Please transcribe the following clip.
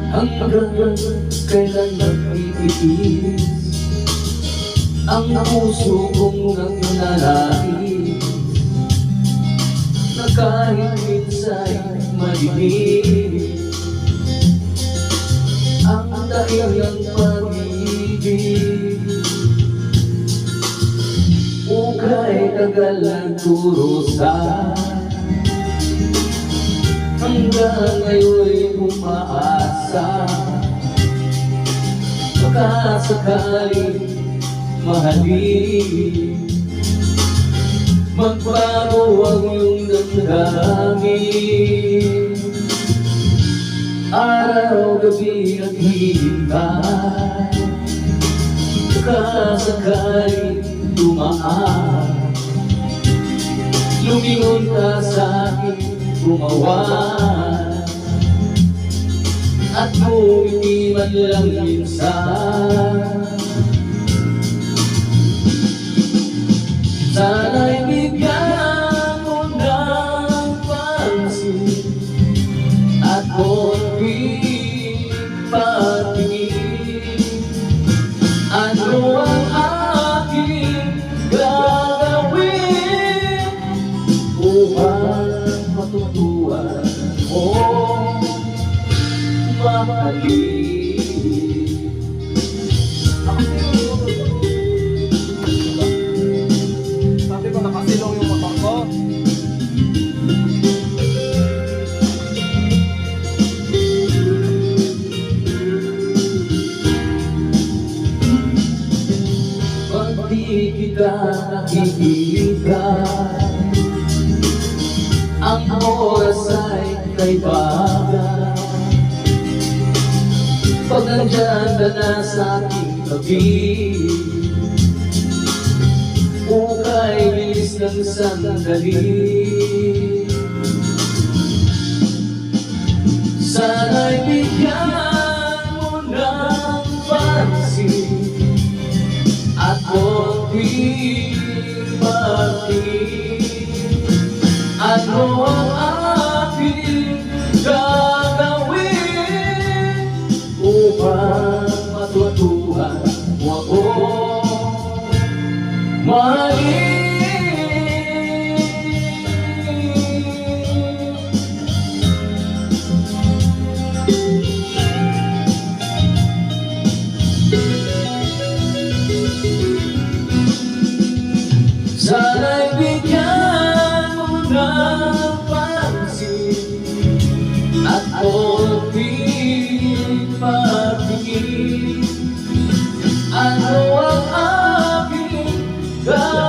Hanggang kailan mag-iitis ang puso kong nananais, na kahit minsa'y malinis ang dahil ng pag-ibig. Ukay tagal ng kurusa, hanggang ngayon'y umaasa, baka sakaling mahalin, magbago ang iyong damdamin. Araw-gabi naghihintay, baka sakaling dumaan, lumingon ka sa'kin, gumawa at ngumiti man lang minsan. Sana'y bigyan mo ng pansin at konting patingin. Ano ang aking gagawin upang matutuhan mo mahalin? Sabi ko nakasilong yung motor ko. Pag di kita nakikita, ang oras ay kay baga. Pag nandyan ka na sa aking tabi, ukay bilis ng sandali. Sana'y bigyan mo ng pansin at konting patingin. Ano ang aking gagawin upang matutuhan mo ako mahalin? Sana'y bigyan mo ng pansin at konting patingin. Ano ang aking gagawin